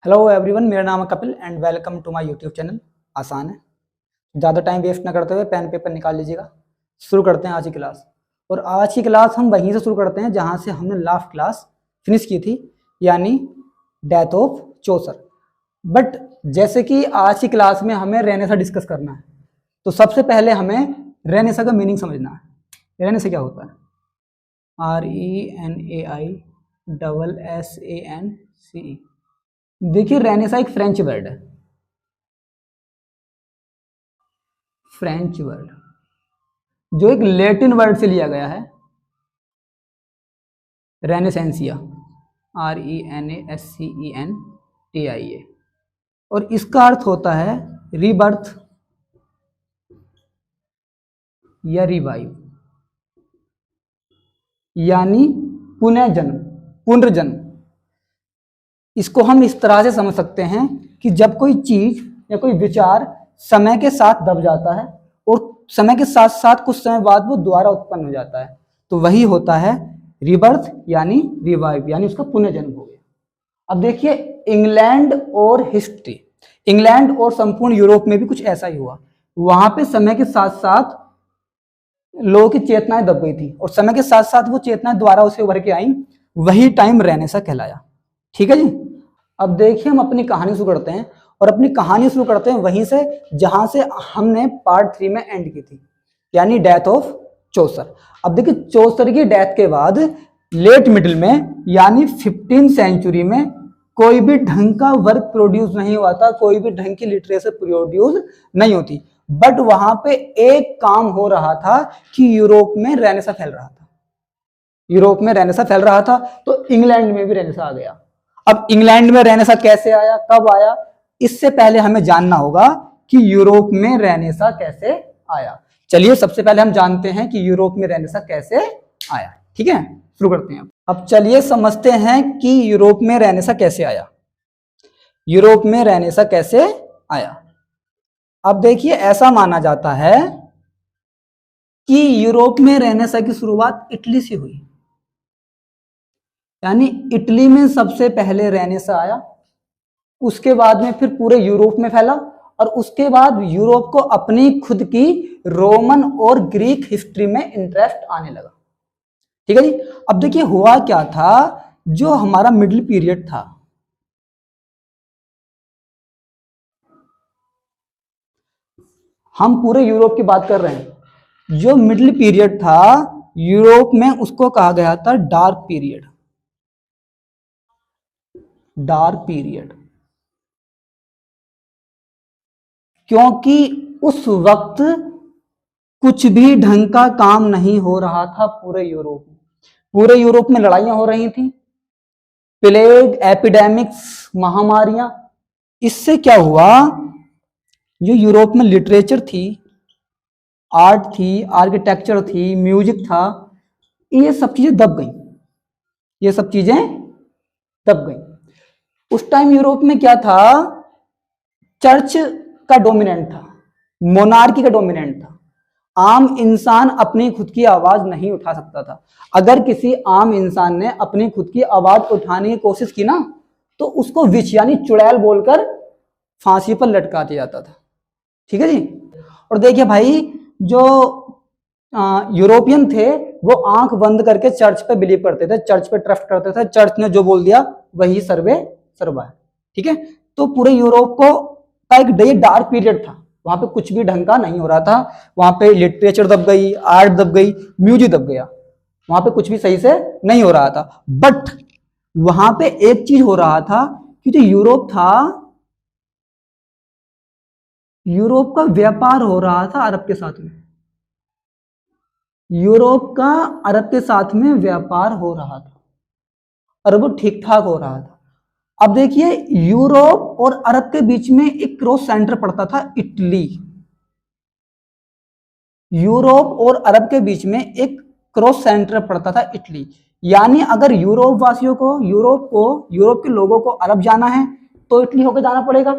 Hello everyone, मेरा नाम है Kapil and welcome to my YouTube channel. आसान है, ज़्यादा टाइम वेस्ट ना करते हुए पेन पेपर निकाल लीजिएगा। शुरू करते हैं आज की क्लास। और आज की क्लास हम वहीं से शुरू करते हैं जहां से हमने लास्ट क्लास फिनिश की थी, यानी डेथ ऑफ चौसर। बट जैसे कि आज की क्लास में हमें रेनेसा डिस्कस करना है, तो सबसे पहले हमें रेनेसा का मीनिंग समझना है। रेनेसा क्या होता है? RENAISSANCE। देखिए, रेनेसा एक फ्रेंच वर्ड है, फ्रेंच वर्ड जो एक लैटिन वर्ड से लिया गया है, रेनेसेंसिया, RENASCENTIA। और इसका अर्थ होता है रीबर्थ या रिवाइव, यानी पुनर्जन्म, पुनर्जन्म। इसको हम इस तरह से समझ सकते हैं कि जब कोई चीज या कोई विचार समय के साथ दब जाता है और समय के साथ साथ कुछ समय बाद वो दोबारा उत्पन्न हो जाता है, तो वही होता है रिबर्थ यानी रिवाइव, यानी उसका पुनर्जन्म हो गया। अब देखिए, इंग्लैंड और हिस्ट्री, इंग्लैंड और संपूर्ण यूरोप में भी कुछ ऐसा ही हुआ। वहां पे समय के साथ साथ लोगों की चेतनाएं दब गई थी और समय के साथ साथ वो चेतनाएं दोबारा उसे उभर के आई। वही टाइम रेनेसा कहलाया। ठीक है जी। अब देखिए, हम अपनी कहानी शुरू करते हैं और अपनी कहानी शुरू करते हैं वहीं से जहां से हमने पार्ट 3 में एंड की थी, यानी डेथ ऑफ चौसर। अब देखिए, चौसर की डेथ के बाद लेट मिडिल में यानी 15th सेंचुरी में कोई भी ढंग का वर्क प्रोड्यूस नहीं हुआ था, कोई भी ढंग की लिटरेचर प्रोड्यूस नहीं होती। बट वहां पे एक काम हो रहा था कि यूरोप में रेनेसा फैल रहा था, यूरोप में रेनेसा फैल रहा था, तो इंग्लैंड में भी रेनेसा आ गया। अब इंग्लैंड में रेनेसा कैसे आया, कब आया, इससे पहले हमें जानना होगा कि यूरोप में रेनेसा कैसे आया। चलिए, सबसे पहले हम जानते हैं कि यूरोप में रेनेसा कैसे आया। ठीक है, शुरू करते हैं। अब चलिए समझते हैं कि यूरोप में रेनेसा कैसे आया। यूरोप में रेनेसा कैसे आया? अब देखिए, ऐसा माना जाता है कि यूरोप में रेनेसा की शुरुआत इटली से हुई, यानी इटली में सबसे पहले रेनेसा आया, उसके बाद में फिर पूरे यूरोप में फैला और उसके बाद यूरोप को अपनी खुद की रोमन और ग्रीक हिस्ट्री में इंटरेस्ट आने लगा। ठीक है जी। अब देखिए, हुआ क्या था, जो हमारा मिडिल पीरियड था, हम पूरे यूरोप की बात कर रहे हैं, जो मिडिल पीरियड था यूरोप में उसको कहा गया था डार्क पीरियड, डार्क पीरियड। क्योंकि उस वक्त कुछ भी ढंग का काम नहीं हो रहा था पूरे यूरोप में। पूरे यूरोप में लड़ाइयां हो रही थी, प्लेग, एपिडेमिक्स, महामारियां। इससे क्या हुआ, जो यूरोप में लिटरेचर थी, आर्ट थी, आर्किटेक्चर थी, म्यूजिक था, ये सब चीजें दब गई, ये सब चीजें दब गई। उस टाइम यूरोप में क्या था, चर्च का डोमिनेंट था, मोनार्की का डोमिनेंट था। आम इंसान अपनी खुद की आवाज नहीं उठा सकता था। अगर किसी आम इंसान ने अपनी खुद की आवाज उठाने की कोशिश की ना, तो उसको विच यानी चुड़ैल बोलकर फांसी पर लटका दिया जाता था। ठीक है जी। और देखिए भाई, जो यूरोपियन थे वो आंख बंद करके चर्च पे बिलीव करते थे, चर्च पे ट्रस्ट करते थे, चर्च ने जो बोल दिया वही सर्वे सर्वा है। ठीक है, तो पूरे यूरोप को का एक डार्क पीरियड था, वहां पे कुछ भी ढंग का नहीं हो रहा था। वहां पे लिटरेचर दब गई, आर्ट दब गई, म्यूजिक दब गया, वहां पे कुछ भी सही से नहीं हो रहा था। बट वहां पे एक चीज हो रहा था कि जो यूरोप था, यूरोप का व्यापार हो रहा था अरब के साथ में, यूरोप का अरब के साथ में व्यापार हो रहा था और वो ठीक ठाक हो रहा था। अब देखिए, यूरोप और अरब के बीच में एक क्रॉस सेंटर पड़ता था, इटली। यूरोप और अरब के बीच में एक क्रॉस सेंटर पड़ता था, इटली। यानी अगर यूरोप वासियों को, यूरोप के लोगों को अरब जाना है तो इटली होकर जाना पड़ेगा,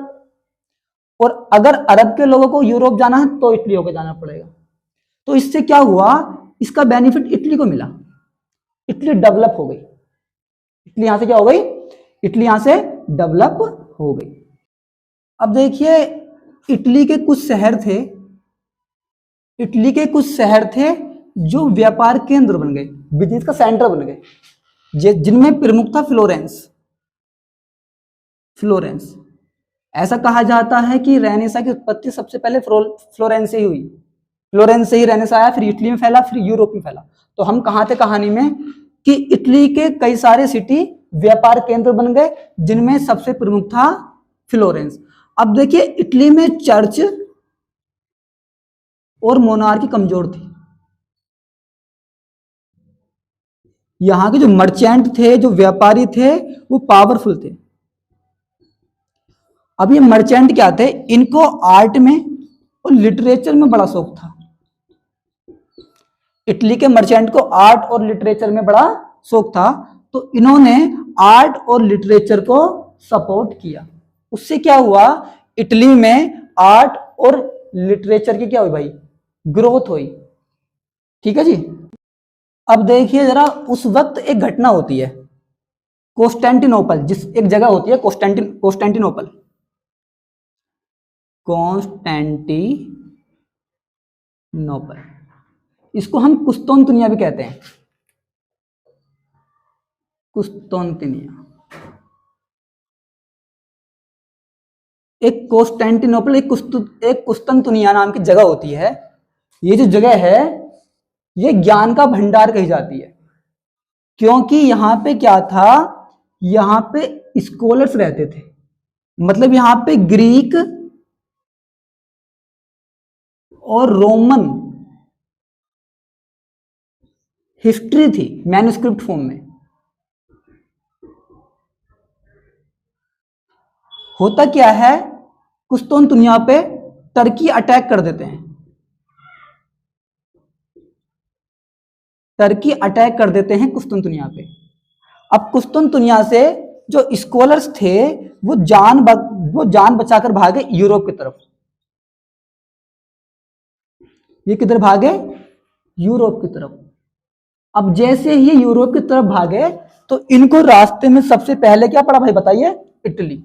और अगर अरब के लोगों को यूरोप जाना है तो इटली होकर जाना पड़ेगा। तो इससे क्या हुआ, इसका बेनिफिट इटली को मिला, इटली डेवलप हो गई। इटली यहां से क्या हो गई, इटली यहां से डेवलप हो गई। अब देखिए इटली के कुछ शहर थे, इटली के कुछ शहर थे जो व्यापार केंद्र बन गए, बिजनेस का सेंटर बन गए, जिनमें प्रमुख था फ्लोरेंस। फ्लोरेंस, ऐसा कहा जाता है कि रेनेसा की उत्पत्ति सबसे पहले फ्लोरेंस से ही हुई। फ्लोरेंस से ही रेनेसा आया, फिर इटली में फैला, फिर यूरोप में फैला। तो हम कहाँ थे कहानी में कि इटली के कई सारे सिटी व्यापार केंद्र बन गए, जिनमें सबसे प्रमुख था फ्लोरेंस। अब देखिए इटली में चर्च और मोनार्की कमजोर थी। यहां के जो मर्चेंट थे, जो व्यापारी थे, वो पावरफुल थे। अब ये मर्चेंट क्या थे, इनको आर्ट में और लिटरेचर में बड़ा शौक था। इटली के मर्चेंट को आर्ट और लिटरेचर में बड़ा शौक था, तो इन्होंने आर्ट और लिटरेचर को सपोर्ट किया। उससे क्या हुआ, इटली में आर्ट और लिटरेचर की क्या हुई भाई, ग्रोथ हुई। ठीक है जी। अब देखिए जरा, उस वक्त एक घटना होती है कॉन्स्टेंटिनोपल, जिस एक जगह होती है कॉन्स्टेंटिनोपल, कॉन्स्टेंटिनोपल, इसको हम कुस्तुनतुनिया भी कहते हैं, कुस्तुनतुनिया। एक कॉन्स्टेंटिनोपल, एक कुस्तुनतुनिया नाम की जगह होती है। ये जो जगह है ये ज्ञान का भंडार कही जाती है, क्योंकि यहां पे क्या था, यहां पे स्कॉलर्स रहते थे। मतलब यहां पे ग्रीक और रोमन हिस्ट्री थी मैन्युस्क्रिप्ट फॉर्म में। होता क्या है, कुस्तुनतुनिया पे टर्की अटैक कर देते हैं, टर्की अटैक कर देते हैं कुस्तुनतुनिया पे। अब कुस्तुनतुनिया से जो स्कॉलर्स थे वो जान बचाकर भागे यूरोप की तरफ। ये किधर भागे, यूरोप की तरफ। अब जैसे ही यूरोप की तरफ भागे तो इनको रास्ते में सबसे पहले क्या पड़ा भाई बताइए, इटली।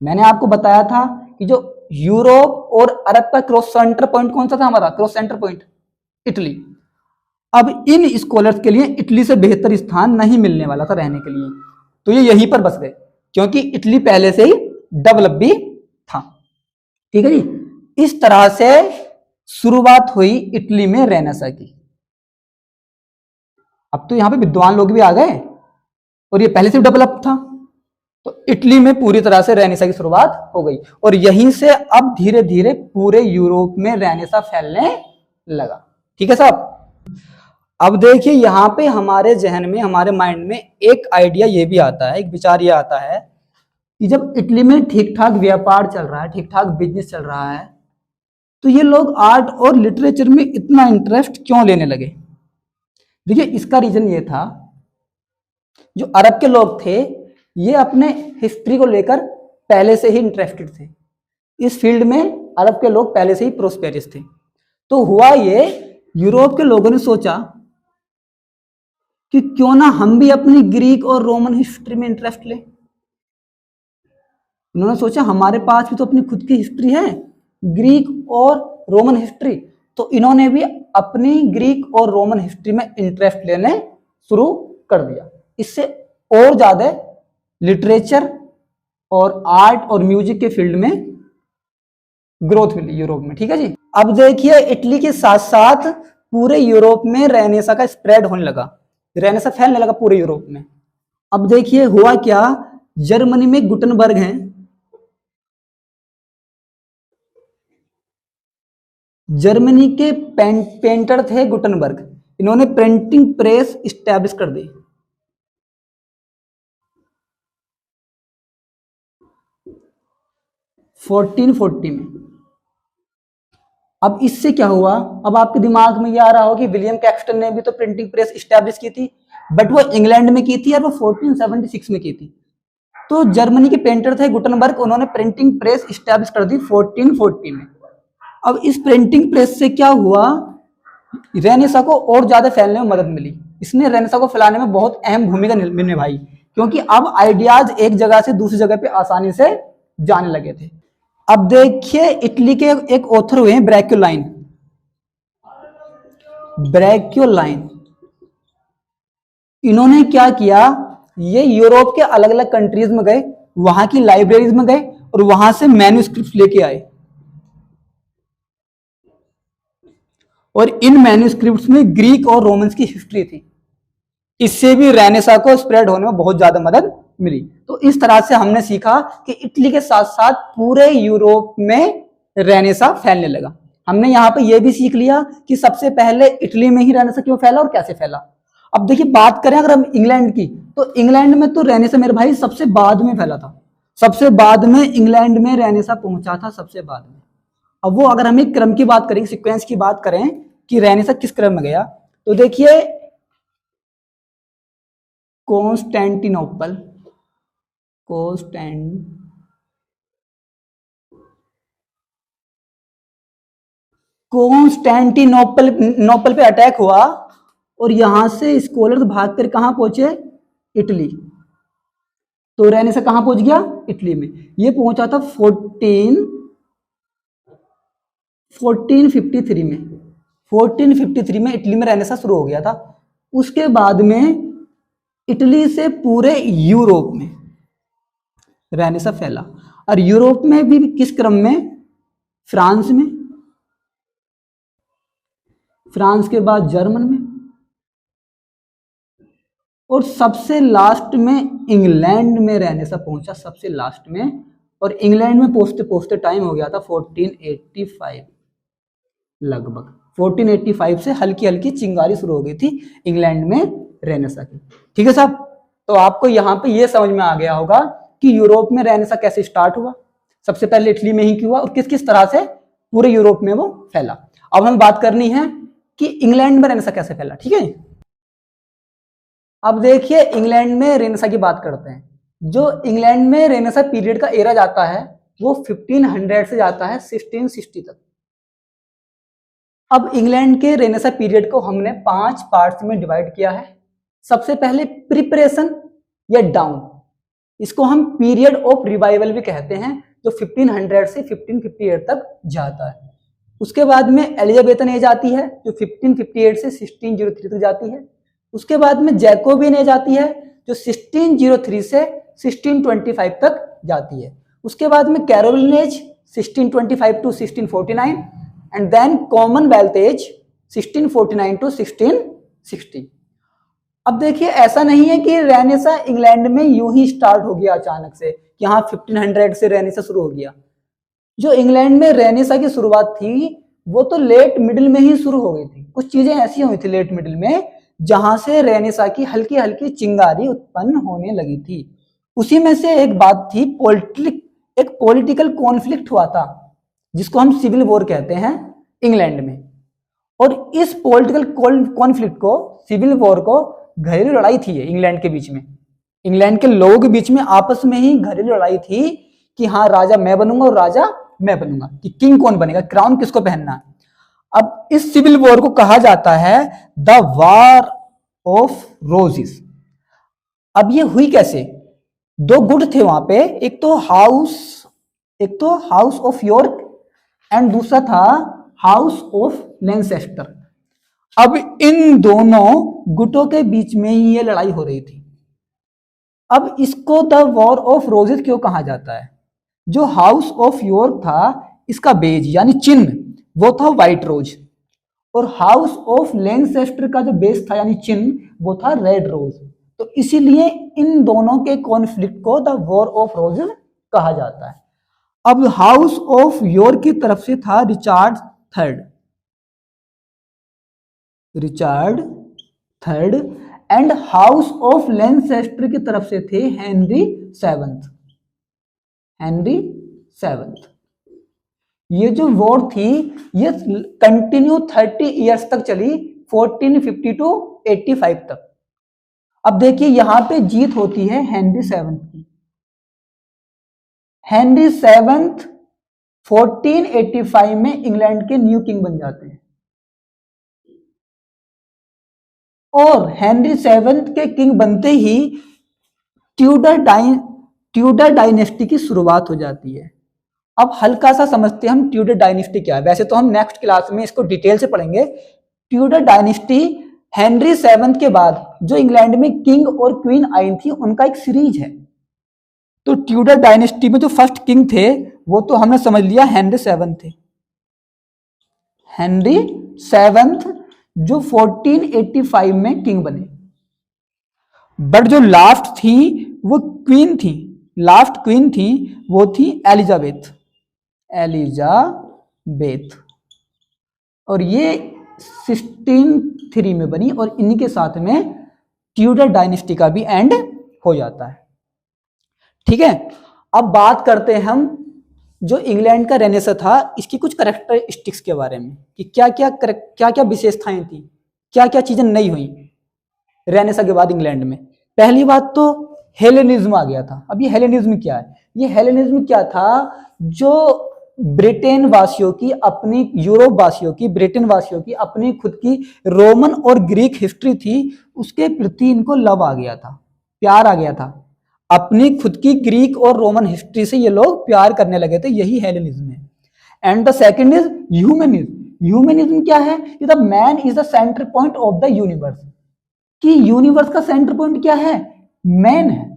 मैंने आपको बताया था कि जो यूरोप और अरब का क्रॉस सेंटर पॉइंट कौन सा था, हमारा क्रॉस सेंटर पॉइंट इटली। अब इन स्कॉलर्स के लिए इटली से बेहतर स्थान नहीं मिलने वाला था रहने के लिए, तो ये यहीं पर बस गए, क्योंकि इटली पहले से ही डेवलप भी था। ठीक है जी। इस तरह से शुरुआत हुई इटली में रेनेसा की। अब तो यहां पे विद्वान लोग भी आ गए और ये पहले से डेवलप था, तो इटली में पूरी तरह से रेनेसा की शुरुआत हो गई, और यहीं से अब धीरे धीरे पूरे यूरोप में रेनेसा फैलने लगा। ठीक है साहब। अब देखिए यहां पे हमारे जहन में, हमारे माइंड में एक आइडिया ये भी आता है, एक विचार ये आता है कि जब इटली में ठीक ठाक व्यापार चल रहा है, ठीक ठाक बिजनेस चल रहा है, तो ये लोग आर्ट और लिटरेचर में इतना इंटरेस्ट क्यों लेने लगे। देखिए इसका रीजन ये था, जो अरब के लोग थे ये अपने हिस्ट्री को लेकर पहले से ही इंटरेस्टेड थे। इस फील्ड में अरब के लोग पहले से ही प्रोस्पेरियस थे। तो हुआ ये, यूरोप के लोगों ने सोचा कि क्यों ना हम भी अपनी ग्रीक और रोमन हिस्ट्री में इंटरेस्ट लें। उन्होंने सोचा हमारे पास भी तो अपनी खुद की हिस्ट्री है, ग्रीक और रोमन हिस्ट्री, तो इन्होंने भी अपनी ग्रीक और रोमन हिस्ट्री में इंटरेस्ट लेने शुरू कर दिया। इससे और ज्यादा लिटरेचर और आर्ट और म्यूजिक के फील्ड में ग्रोथ मिली यूरोप में। ठीक है जी। अब देखिए इटली के साथ साथ पूरे यूरोप में रेनेसा का स्प्रेड होने लगा, रेनेसा फैलने लगा पूरे यूरोप में। अब देखिए हुआ क्या, जर्मनी में गुटनबर्ग हैं, जर्मनी के पेंटर थे गुटनबर्ग, इन्होंने प्रिंटिंग प्रेस स्टैब्लिश कर दी। (1440) में। अब इससे क्या हुआ, अब आपके दिमाग में ये आ रहा हो कि विलियम कैक्सटन ने भी तो प्रिंटिंग प्रेस स्टैब्लिश की थी, बट वो इंग्लैंड में की थी और वो 1476 में की थी। तो जर्मनी के पेंटर थे गुटनबर्ग, उन्होंने प्रिंटिंग प्रेस स्टैब्लिश कर दी 1440 में। अब इस प्रिंटिंग प्रेस से क्या हुआ, रेनेसा को और ज्यादा फैलने में मदद मिली। इसने रेनेसा को फैलाने में बहुत अहम भूमिका निभाई, क्योंकि अब आइडियाज एक जगह से दूसरी जगह पे आसानी से जाने लगे थे। अब देखिए इटली के एक ऑथर हुए हैं ब्रैक्योलाइन। ब्रैक्योलाइन इन्होंने क्या किया, ये यूरोप के अलग अलग कंट्रीज में गए, वहां की लाइब्रेरीज में गए और वहां से मैन्युस्क्रिप्ट लेके आए, और इन मैन्युस्क्रिप्ट्स में ग्रीक और रोमन्स की हिस्ट्री थी। इससे भी रेनेसा को स्प्रेड होने में बहुत ज्यादा मदद मिली। तो इस तरह से हमने सीखा कि इटली के साथ साथ पूरे यूरोप में रेनेसा फैलने लगा। हमने यहाँ पे यह भी सीख लिया कि सबसे पहले इटली में ही रेनेसा क्यों फैला और कैसे फैला। अब देखिए बात करें अगर हम इंग्लैंड की, तो इंग्लैंड में तो रेनेसा मेरे भाई सबसे बाद में फैला था, सबसे बाद में इंग्लैंड में रेनेसा पहुंचा था, सबसे बाद में। अब वो अगर हम एक क्रम की बात करें, सीक्वेंस की बात करें कि रेनेसा किस क्रम में गया, तो देखिए कॉन्स्टेंटिनोपल, कॉन्स्टेंटिनोपल पे अटैक हुआ और यहां से स्कॉलर्स भाग कर कहां पहुंचे, इटली। तो रेनेसा कहां पहुंच गया, इटली में। ये पहुंचा था 1453 में। 1453 में इटली में रेनेसा शुरू हो गया था। उसके बाद में इटली से पूरे यूरोप में रेनेसा फैला, और यूरोप में भी किस क्रम में, फ्रांस में, फ्रांस के बाद जर्मन में, और सबसे लास्ट में इंग्लैंड में रेनेसा पहुंचा, सबसे लास्ट में। और इंग्लैंड में पहुंचते पहुंचते टाइम हो गया था 1485 लगभग। 1485 से हल्की हल्की चिंगारी शुरू हो गई थी इंग्लैंड में रेनेसा की। ठीक है साहब, तो आपको यहाँ पे ये समझ में आ गया होगा कि यूरोप में रेनेसा कैसे स्टार्ट हुआ, सबसे पहले इटली में ही क्यों हुआ और किस किस तरह से पूरे यूरोप में वो फैला। अब हमें बात करनी है कि इंग्लैंड में रेनेसा कैसे फैला। ठीक है, अब देखिए इंग्लैंड में रेनेसा की बात करते हैं। जो इंग्लैंड में रेनेसा पीरियड का एरा जाता है वो 1500 से जाता है 1660 तक। अब इंग्लैंड के रेनेसा पीरियड को हमने 5 पार्ट्स में डिवाइड किया है। सबसे पहले प्रिपरेशन या डाउन, इसको हम पीरियड ऑफ रिवाइवल भी कहते हैं, जो 1500 से 1558 तक जाता है। उसके बाद में एलिजाबेथन एज आती है जो 1558 से 1603 तक जाती है। उसके बाद में जैकोबियन एज आती है जो 1603 से 1625 तक जाती है। उसके बाद में Caroline age 1625 to 1649 and then Commonwealth age 1649 to 1660। अब देखिए ऐसा नहीं है कि रेनेसा इंग्लैंड में यूं ही स्टार्ट हो गया अचानक से कि हाँ 1500 से रेनेसा शुरू हो गया। जो इंग्लैंड में रेनेसा की शुरुआत थी वो तो लेट मिडिल में ही शुरू हो गई थी। कुछ चीजें ऐसी हुई थी लेट मिडिल में जहां से रेनेसा की हल्की हल्की चिंगारी उत्पन्न होने लगी थी। उसी में से एक बात थी एक पॉलिटिकल कॉन्फ्लिक्ट हुआ था जिसको हम सिविल वॉर कहते हैं इंग्लैंड में। और इस पॉलिटिकल कॉन्फ्लिक्ट को, सिविल वॉर को, घरेलू लड़ाई थी इंग्लैंड के बीच में। इंग्लैंड के लोगों के बीच में आपस में ही घरेलू लड़ाई थी कि हाँ राजा मैं बनूंगा और राजा मैं बनूंगा, कि किंग कौन बनेगा, क्राउन किसको पहनना है। अब इस सिविल वॉर को कहा जाता है द वार ऑफ रोजेस। अब ये हुई कैसे, दो गुट थे वहां पे, एक तो हाउस ऑफ यॉर्क एंड दूसरा था हाउस ऑफ लैंसेस्टर। अब इन दोनों गुटों के बीच में ही ये लड़ाई हो रही थी। अब इसको द वॉर ऑफ रोजेस क्यों कहा जाता है, जो हाउस ऑफ यॉर्क था इसका बेज यानी चिन्ह वो था व्हाइट रोज, और हाउस ऑफ लैंसेस्टर का जो बेस था यानी चिन्ह वो था रेड रोज। तो इसीलिए इन दोनों के कॉन्फ्लिक्ट को द वॉर ऑफ रोजेस कहा जाता है। अब हाउस ऑफ यॉर्क की तरफ से था Richard third and house of Lancaster की तरफ से थे हेनरी सेवंथ। ये जो वॉर थी ये कंटिन्यू 30 इयर्स तक चली, 1450 टू 85 तक। अब देखिए यहां पे जीत होती है हेनरी सेवंथ की। हेनरी सेवंथ 1485 में इंग्लैंड के न्यू किंग बन जाते हैं, और हेनरी सेवंथ के किंग बनते ही ट्यूडर डायनेस्टी की शुरुआत हो जाती है। अब हल्का सा समझते हैं हम ट्यूडर डायनेस्टी क्या है। वैसे तो हम नेक्स्ट क्लास में इसको डिटेल से पढ़ेंगे। ट्यूडर डायनेस्टी हेनरी सेवंथ के बाद जो इंग्लैंड में किंग और क्वीन आई थी उनका एक सीरीज है। तो ट्यूडर डायनेस्टी में जो फर्स्ट किंग थे वो तो हमने समझ लिया हेनरी सेवंथ थे। हेनरी सेवंथ जो 1485 में किंग बने। बट जो लास्ट थी वो क्वीन थी, लास्ट क्वीन थी वो थी एलिजाबेथ, और ये 1603 में बनी और इन्हीं के साथ में ट्यूडर डायनेस्टी का भी एंड हो जाता है। ठीक है, अब बात करते हैं हम जो इंग्लैंड का रेनेसां था इसकी कुछ कैरेक्टरिस्टिक्स के बारे में कि क्या क्या विशेषताएं थी, क्या क्या चीजें नई हुई रेनेसां के बाद इंग्लैंड में। पहली बात तो हेलेनिज्म आ गया था। अब ये हेलेनिज्म क्या है? ये हेलेनिज्म क्या था? जो ब्रिटेन वासियों की अपनी, यूरोप वासियों की, ब्रिटेन वासियों की अपनी खुद की रोमन और ग्रीक हिस्ट्री थी, उसके प्रति इनको लव आ गया था, प्यार आ गया था। अपनी खुद की ग्रीक और रोमन हिस्ट्री से ये लोग प्यार करने लगे थे, यही हेलेनिज्म है। And the second is humanism. Humanism क्या है? कि the man is the centre point of the universe. कि यूनिवर्स का सेंटर पॉइंट क्या है? मैन है।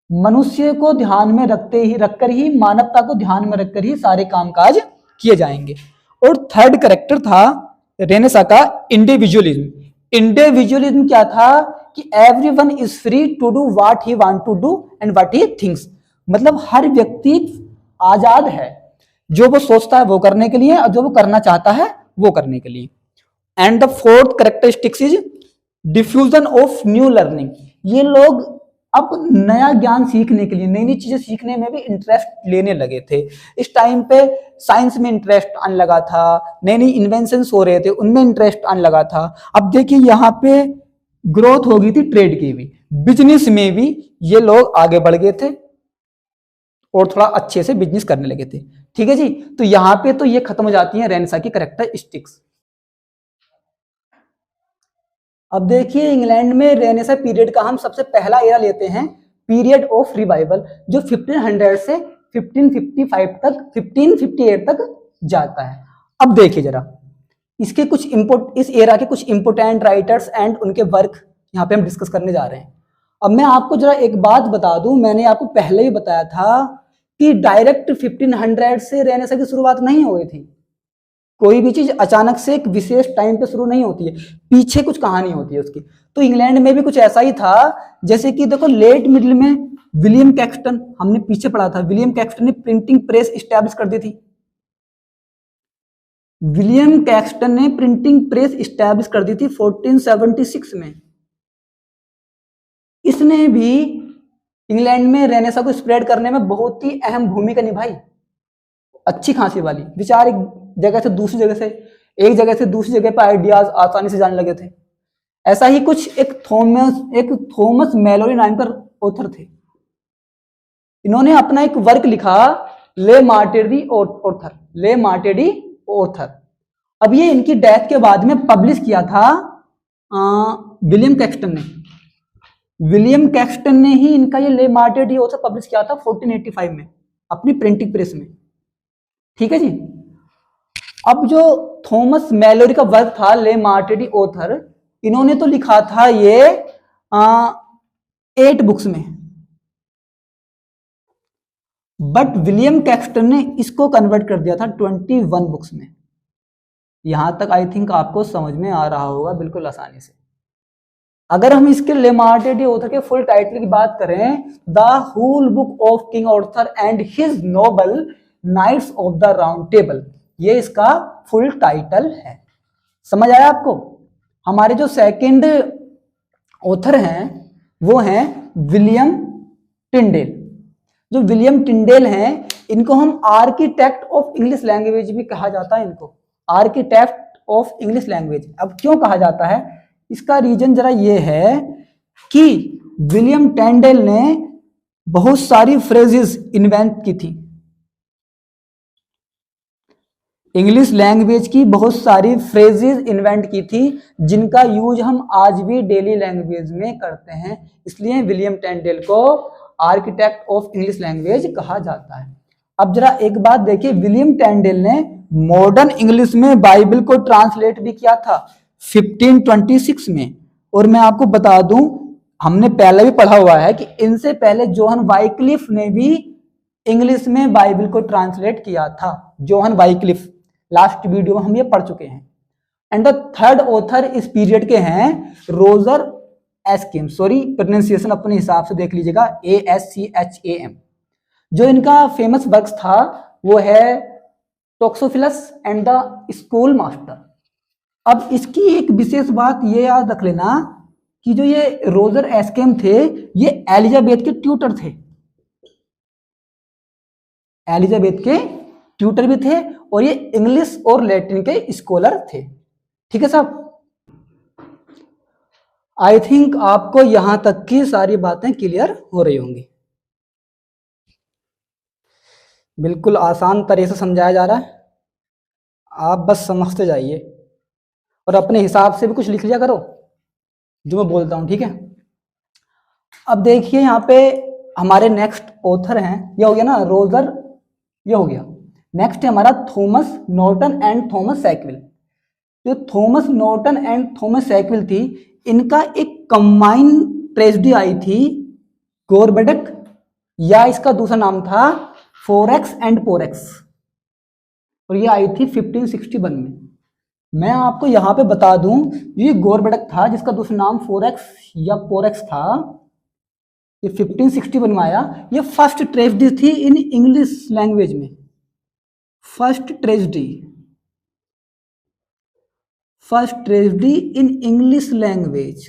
मनुष्य को ध्यान में रखकर ही मानवता को ध्यान में रखकर ही सारे कामकाज किए जाएंगे। और थर्ड कैरेक्टर था रेनेसां का इंडिविजुअलिज्म। इंडिविजुअलिज्म क्या था? कि everyone is free to do what he want to do and what he thinks. मतलब हर व्यक्ति आजाद है, जो वो सोचता है वो करने के लिए और जो वो करना चाहता है वो करने के लिए। And the fourth characteristics is diffusion of new learning. ये लोग अब नया ज्ञान सीखने के लिए, नई नई चीजें सीखने में भी इंटरेस्ट लेने लगे थे। इस टाइम पे साइंस में इंटरेस्ट आने लगा था, नई नई इन्वेंशंस हो रहे थे, उनमें इंटरेस्ट आने लगा था। अब देखिए यहाँ पे ग्रोथ हो गई थी ट्रेड की भी, बिजनेस में भी ये लोग आगे बढ़ गए थे और थोड़ा अच्छे से बिजनेस करने लगे थे। ठीक है जी, तो यहाँ पे तो ये खत्म हो जाती है रेनेसां की कैरेक्टरिस्टिक्स। अब देखिए इंग्लैंड में रेनेसां पीरियड का हम सबसे पहला एरा लेते हैं, पीरियड ऑफ रिवाइवल, जो 1500 से 1555 तक 1558 तक जाता है। अब देखिए जरा इसके कुछ इस एरा के कुछ इंपोर्टेंट राइटर्स एंड उनके वर्क यहाँ पे हम डिस्कस करने जा रहे हैं। अब मैं आपको जरा एक बात बता दूं, मैंने आपको पहले ही बताया था कि डायरेक्ट 1500 से रेनेसां की शुरुआत नहीं हुई थी। कोई भी चीज अचानक से एक विशेष टाइम पे शुरू नहीं होती है, पीछे कुछ कहानी होती है उसकी। तो इंग्लैंड में भी कुछ ऐसा ही था। जैसे कि देखो लेट मिडिल में विलियम कैक्सटन, हमने पीछे पढ़ा था, विलियम कैक्सटन ने प्रिंटिंग प्रेस स्टैब्लिश कर दी थी। विलियम कैक्सटन ने प्रिंटिंग प्रेस स्टैब्लिश कर दी थी 1476 में। इसने भी इंग्लैंड में रेनेसां को स्प्रेड करने में बहुत ही अहम भूमिका निभाई, अच्छी खासी वाली। विचार एक जगह से दूसरी जगह से, एक जगह से दूसरी जगह पर आइडियाज आसानी से जाने लगे थे। ऐसा ही कुछ एक थॉमस मेलोरी नाम का ऑथर थे। इन्होंने अपना एक वर्क लिखा, ले मार्टेडी ऑथर, ले मार्टेडी ऑथर। अब ये इनकी डेथ के बाद में पब्लिश किया था विलियम कैक्सटन ने। विलियम कैक्सटन ने ही इनका ये ले मार्टेडी ऑथर पब्लिश किया था 1485 में अपनी प्रिंटिंग प्रेस में। ठीक है जी। अब जो थॉमस मेलोरी का वर्क था ले मार्टेडी ऑथर, इन्होंने तो लिखा था ये 8 बुक्स में, बट विलियम कैक्सटन ने इसको कन्वर्ट कर दिया था 21 बुक्स में। यहां तक आई थिंक आपको समझ में आ रहा होगा बिल्कुल आसानी से। अगर हम इसके ले मार्टेडी ऑथर के फुल टाइटल की बात करें, the whole book of King Arthur and his noble knights of the round table, ये इसका फुल टाइटल है। समझ आया आपको? हमारे जो सेकंड ऑथर हैं वो हैं विलियम टिंडेल। जो विलियम टिंडेल हैं इनको हम आर्किटेक्ट ऑफ इंग्लिश लैंग्वेज भी कहा जाता है, इनको आर्किटेक्ट ऑफ इंग्लिश लैंग्वेज। अब क्यों कहा जाता है? इसका रीजन जरा ये है कि विलियम टिंडेल ने बहुत सारी फ्रेजेस इन्वेंट की थी। इंग्लिश लैंग्वेज की बहुत सारी फ्रेजेस इन्वेंट की थी जिनका यूज हम आज भी डेली लैंग्वेज में करते हैं, इसलिए विलियम टेंडेल को आर्किटेक्ट ऑफ इंग्लिश लैंग्वेज कहा जाता है। अब जरा एक बात देखिए, विलियम टेंडेल ने मॉडर्न इंग्लिश में बाइबल को ट्रांसलेट भी किया था 1526 में। और मैं आपको बता दूं, हमने पहले भी पढ़ा हुआ है कि इनसे पहले जोहन वाइक्लिफ ने भी इंग्लिश में बाइबल को ट्रांसलेट किया था। जोहन वाइक्लिफ, लास्ट वीडियो में हम ये पढ़ चुके हैं। एंड द थर्ड ऑथर इस पीरियड के हैं रोजर एस्किम, सॉरी प्रोनाउंसिएशन अपने हिसाब से देख लीजिएगा, ASCHAM। जो इनका फेमस वर्क था वो है टोक्सोफिलस एंड द स्कूल मास्टर। अब इसकी एक विशेष बात ये याद रख लेना कि जो ये रोजर एस्किम थे ये एलिजाबेथ के ट्यूटर थे, एलिजाबेथ के ट्यूटर भी थे और ये इंग्लिश और लैटिन के स्कॉलर थे। ठीक है साहब, आई थिंक आपको यहां तक की सारी बातें क्लियर हो रही होंगी। बिल्कुल आसान तरीके से समझाया जा रहा है, आप बस समझते जाइए और अपने हिसाब से भी कुछ लिख लिया करो जो मैं बोलता हूं। ठीक है, अब देखिए यहाँ पे हमारे नेक्स्ट ऑथर हैं, ये हो गया ना रोजर, ये हो गया। नेक्स्ट है हमारा Thomas Norton and Thomas Sackville. जो Thomas Norton and Thomas Sackville थी, इनका एक कंबाइन ट्रेजेडी आई थी गोरबेडक, या इसका दूसरा नाम था फोरेक्स एंड पोरेक्स, और ये आई थी 1561 में। मैं आपको यहाँ पे बता दूं, ये गोरबेडक था जिसका दूसरा नाम फोरेक्स या पोरेक्स था, ये 1561 में आया। ये फर्स्ट ट्रेजेडी थी इन इंग्लिश लैंग्वेज में, first tragedy in English language.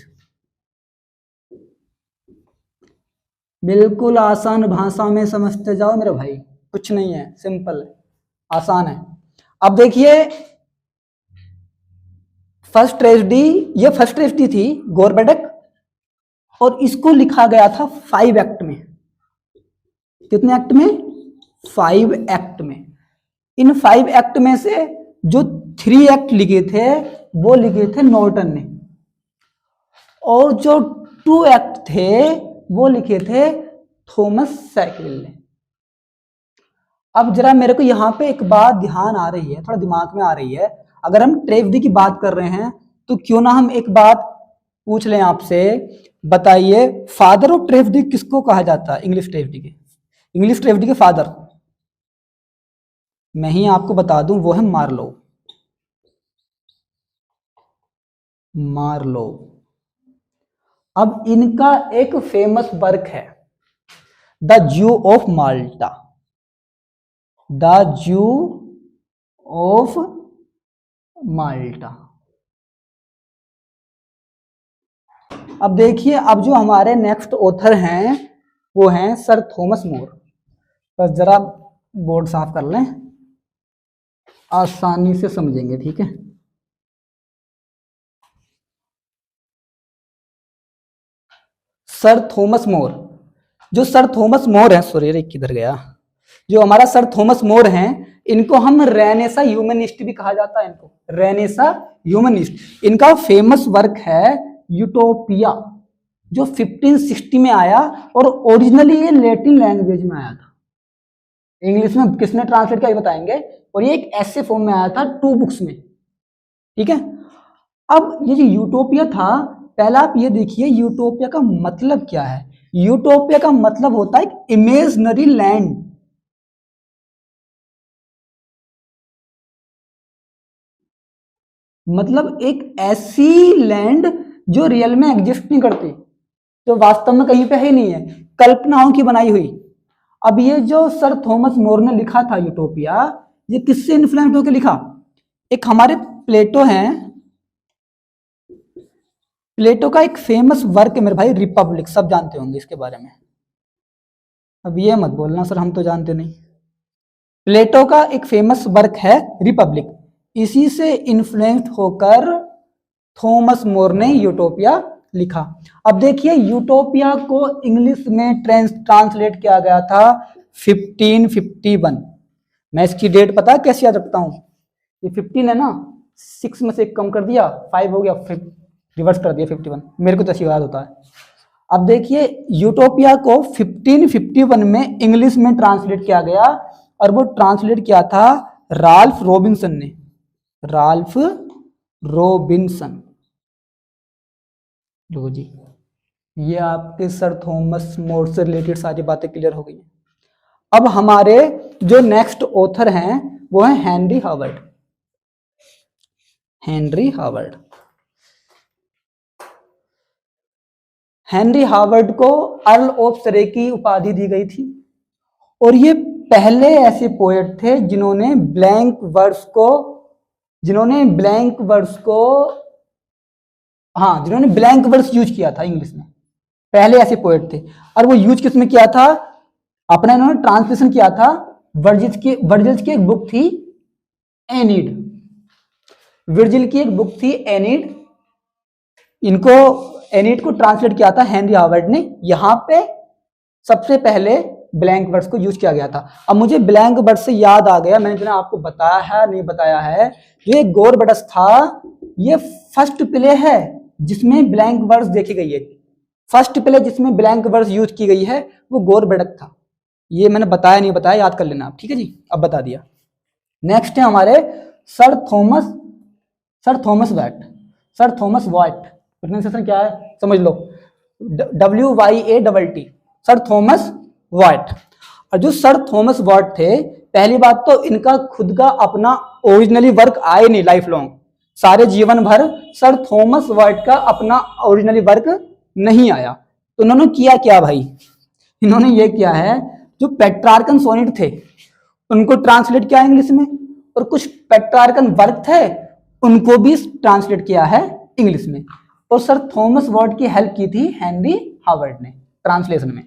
बिल्कुल आसान भाषा में समझते जाओ मेरे भाई, कुछ नहीं है, सिंपल है, आसान है। अब देखिए फर्स्ट ट्रेजेडी, ये फर्स्ट ट्रेजेडी थी गोरबेडक, और इसको लिखा गया था 5 एक्ट में। कितने एक्ट में? 5 एक्ट में। इन 5 एक्ट में से जो 3 एक्ट लिखे थे वो लिखे थे नॉर्टन ने, और जो 2 एक्ट थे वो लिखे थे थॉमस सैकविल ने। अब जरा मेरे को यहाँ पे एक बात ध्यान आ रही है, थोड़ा दिमाग में आ रही है, अगर हम ट्रेजेडी की बात कर रहे हैं तो क्यों ना हम एक बात पूछ लें आपसे, बताइए फादर ऑफ ट्रेजेडी किसको कहा जाता है? इंग्लिश ट्रेजेडी के फादर मैं ही आपको बता दूं, वो है मार्लो। अब इनका एक फेमस वर्क है द ज्यू ऑफ माल्टा, द ज्यू ऑफ माल्टा। अब देखिए, अब जो हमारे नेक्स्ट ऑथर हैं वो हैं सर थॉमस मोर। बस जरा बोर्ड साफ कर लें, आसानी से समझेंगे। ठीक है, सर थॉमस मोर, जो सर थॉमस मोर है, सॉरी किधर गया, जो हमारा सर थॉमस मोर हैं, इनको हम रेनेसा ह्यूमनिस्ट भी कहा जाता है, इनको रेनेसा ह्यूमनिस्ट। इनका फेमस वर्क है यूटोपिया, जो 1560 में आया, और ओरिजिनली ये लैटिन लैंग्वेज में आया था। इंग्लिश में किसने ट्रांसलेट किया ये बताएंगे, और ये एक ऐसे फॉर्म में आया था 2 बुक्स में। ठीक है, अब ये जो यूटोपिया था, पहला आप ये देखिए यूटोपिया का मतलब क्या है। यूटोपिया का मतलब होता है इमेजिनरी लैंड। मतलब एक ऐसी लैंड जो रियल में एग्जिस्ट नहीं करती, जो वास्तव में कहीं पे है ही नहीं है, कल्पनाओं की बनाई हुई। अब ये जो सर थॉमस मोर ने लिखा था यूटोपिया, ये किससे इन्फ्लुएंस होकर लिखा? एक हमारे प्लेटो हैं, प्लेटो का एक फेमस वर्क है मेरे भाई रिपब्लिक, सब जानते होंगे इसके बारे में। अब ये मत बोलना सर हम तो जानते नहीं। प्लेटो का एक फेमस वर्क है रिपब्लिक, इसी से इन्फ्लुएंस्ड होकर थॉमस मोर ने यूटोपिया लिखा। अब देखिए यूटोपिया को इंग्लिश में ट्रांसलेट किया गया था 1551। मैं इसकी डेट पता कैसे याद रखता हूं? ये 15 है ना, 6 में से एक कम कर दिया 5 हो गया, फिर रिवर्स कर दिया 51। मेरे को तो ऐसी याद होता है। अब देखिए यूटोपिया को 1551 में इंग्लिश में ट्रांसलेट किया गया और वो ट्रांसलेट किया था राल्फ रॉबिन्सन ने। Ralph Robinson. लो जी, ये आपके सर थॉमस मोर से रिलेटेड सारी बातें क्लियर हो गई हैं। अब हमारे जो नेक्स्ट ऑथर हैं वो है Henry Howard. Henry Howard. Henry Howard को अर्ल ऑफ सरे की उपाधि दी गई थी और ये पहले ऐसे पोएट थे जिन्होंने ब्लैंक वर्ड्स यूज किया था इंग्लिश में। पहले ऐसे पोएट थे और वो यूज किस में किया था, अपना इन्होंने ट्रांसलेशन किया था वर्जिल की एक बुक थी एनीड। वर्जिल की एक बुक थी एनीड, एनीड को ट्रांसलेट किया था हेनरी हावर्ड ने। यहां पे सबसे पहले ब्लैंक वर्ड्स को यूज किया गया था। अब मुझे ब्लैंक वर्ड से याद आ गया, मैंने आपको बताया है नहीं बताया है, जो एक गोरबडस था ये फर्स्ट प्ले है जिसमें ब्लैंक वर्ड्स देखी गई है। फर्स्ट प्ले जिसमें ब्लैंक वर्ड्स यूज की गई है वो गोरबडक था। ये मैंने बताया नहीं बताया, याद कर लेना आप, ठीक है जी, अब बता दिया। नेक्स्ट है हमारे sir Thomas white. Sir Thomas white pronunciation क्या है समझ लो, WYATT, सर थॉमस वाइट। और जो सर थॉमस वाइट थे, पहली बात तो इनका खुद का अपना ओरिजिनली वर्क आए नहीं लाइफ लॉन्ग, सारे जीवन भर सर थॉमस वाइट का अपना ओरिजिनली वर्क नहीं आया। तो उन्होंने किया क्या भाई, इन्होंने ये किया है जो पेट्रार्कन सोनेट थे उनको ट्रांसलेट किया इंग्लिश में, और कुछ पेट्रार्कन वर्क थे उनको भी ट्रांसलेट किया है इंग्लिश में। और सर थॉमस वाइट की हेल्प की थी हेनरी हावर्ड ने ट्रांसलेशन में।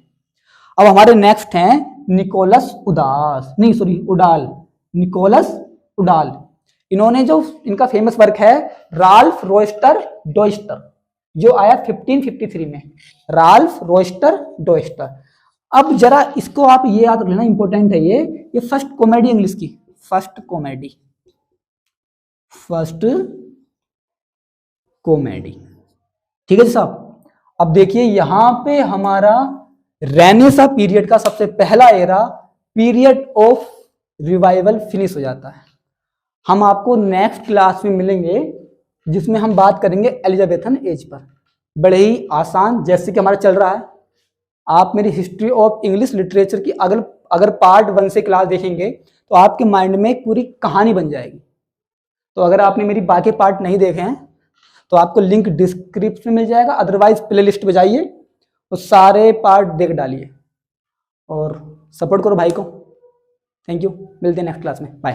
अब हमारे नेक्स्ट हैं निकोलस उडाल। निकोलस उडाल, इन्होंने जो इनका फेमस वर्क है राल्फ रोस्टर डोइस्टर, जो आया 1553 में। Ralph Roister Doister. अब जरा इसको आप ये याद रख लेना, इंपॉर्टेंट है ये फर्स्ट कॉमेडी इंग्लिश की, फर्स्ट कॉमेडी, ठीक है जी साहब। अब देखिए यहां पे हमारा रेनेसा पीरियड का सबसे पहला era, period of revival finish हो जाता है। हम आपको नेक्स्ट क्लास में मिलेंगे जिसमें हम बात करेंगे एलिजाबेथन एज पर, बड़े ही आसान, जैसे कि हमारा चल रहा है। आप मेरी हिस्ट्री ऑफ इंग्लिश लिटरेचर की अगर पार्ट 1 से क्लास देखेंगे तो आपके माइंड में एक पूरी कहानी बन जाएगी। तो अगर आपने मेरी बाकी पार्ट नहीं देखे हैं तो आपको लिंक डिस्क्रिप्शन में मिल जाएगा, अदरवाइज प्लेलिस्ट पे जाइए तो सारे पार्ट देख डालिए और सपोर्ट करो भाई को। थैंक यू, मिलते हैं नेक्स्ट क्लास में, बाय।